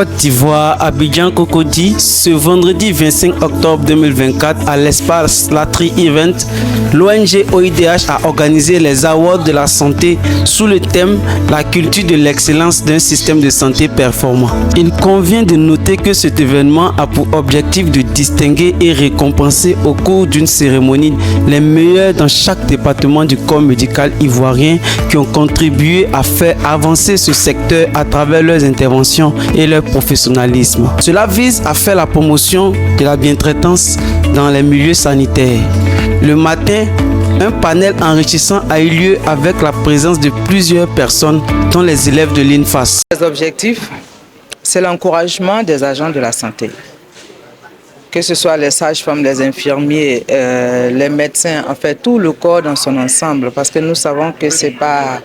Côte d'Ivoire, Abidjan Cocody, ce vendredi 25 octobre 2024 à l'espace Latry Event, l'ONG OIDH a organisé les Awards de la santé sous le thème « La culture de l'excellence d'un système de santé performant ». Il convient de noter que cet événement a pour objectif de distinguer et récompenser au cours d'une cérémonie les meilleurs dans chaque département du corps médical ivoirien qui ont contribué à faire avancer ce secteur à travers leurs interventions et leur professionnalisme. Cela vise à faire la promotion de la bientraitance dans les milieux sanitaires. Le matin, un panel enrichissant a eu lieu avec la présence de plusieurs personnes, dont les élèves de l'INFAS. Les objectifs, c'est l'encouragement des agents de la santé. Que ce soit les sages-femmes, les infirmiers, les médecins, en fait tout le corps dans son ensemble, parce que nous savons que c'est pas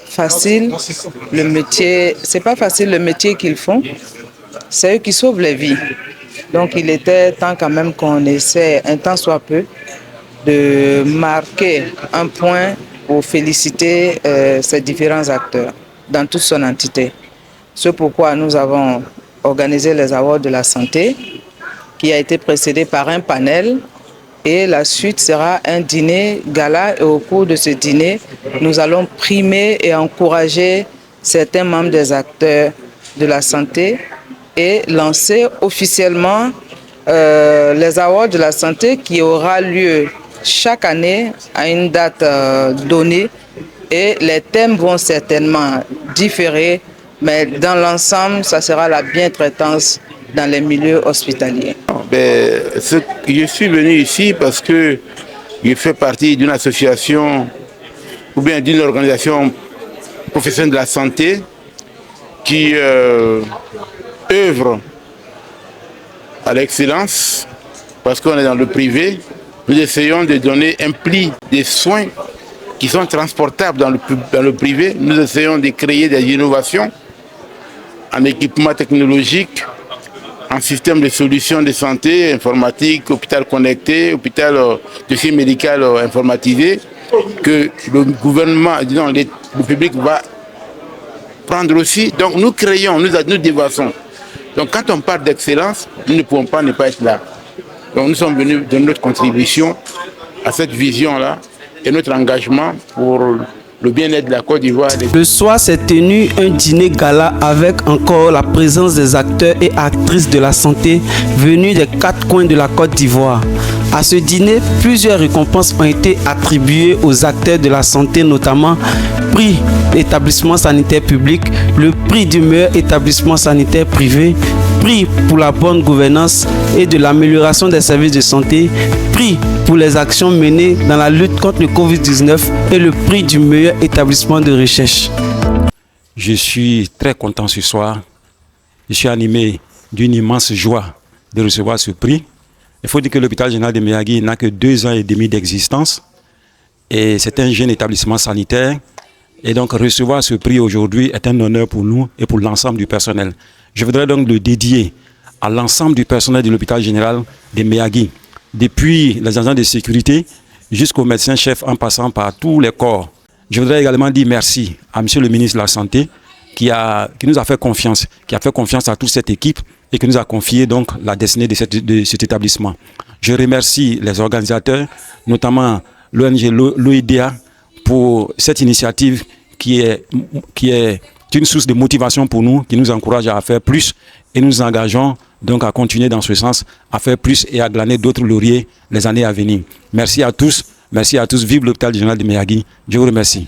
facile le métier qu'ils font. C'est eux qui sauvent les vies. Donc il était temps quand même qu'on essaie, un temps soit peu, de marquer un point pour féliciter ces différents acteurs dans toute son entité. C'est pourquoi nous avons organisé les Awards de la santé, qui a été précédé par un panel, et la suite sera un dîner gala. Et au cours de ce dîner, nous allons primer et encourager certains membres des acteurs de la santé et lancer officiellement les Awards de la santé qui aura lieu chaque année à une date donnée, et les thèmes vont certainement différer, mais dans l'ensemble, ça sera la bientraitance dans les milieux hospitaliers. Je suis venu ici parce que je fais partie d'une association ou bien d'une organisation professionnelle de la santé qui œuvre à l'excellence, parce qu'on est dans le privé. Nous essayons de donner un pli des soins qui sont transportables dans le privé. Nous essayons de créer des innovations en équipement technologique, en système de solutions de santé, informatique, hôpital connecté, hôpital dossier médical informatisé, que le gouvernement, disons, le public va prendre aussi. Donc nous créons, nous développons. Donc quand on parle d'excellence, nous ne pouvons pas ne pas être là. Donc nous sommes venus donner notre contribution à cette vision-là et notre engagement pour le bien-être de la Côte d'Ivoire. Le soir s'est tenu un dîner gala avec encore la présence des acteurs et actrices de la santé venus des 4 coins de la Côte d'Ivoire. À ce dîner, plusieurs récompenses ont été attribuées aux acteurs de la santé, notamment prix d'établissement sanitaire public, le prix du meilleur établissement sanitaire privé, prix pour la bonne gouvernance et de l'amélioration des services de santé, prix pour les actions menées dans la lutte contre le Covid-19 et le prix du meilleur établissement de recherche. Je suis très content ce soir. Je suis animé d'une immense joie de recevoir ce prix. Il faut dire que l'hôpital général de Meyagui n'a que 2 ans et demi d'existence. Et c'est un jeune établissement sanitaire. Et donc recevoir ce prix aujourd'hui est un honneur pour nous et pour l'ensemble du personnel. Je voudrais donc le dédier à l'ensemble du personnel de l'hôpital général de Meyagui, depuis les agents de sécurité jusqu'aux médecins-chefs en passant par tous les corps. Je voudrais également dire merci à M. le ministre de la Santé qui nous a fait confiance, qui a fait confiance à toute cette équipe et qui nous a confié donc la destinée de cet établissement. Je remercie les organisateurs, notamment l'ONG l'OIDH, pour cette initiative qui est une source de motivation pour nous, qui nous encourage à faire plus, et nous nous engageons donc à continuer dans ce sens, à faire plus et à glaner d'autres lauriers les années à venir. Merci à tous, vive l'hôpital général de Meyagui. Je vous remercie.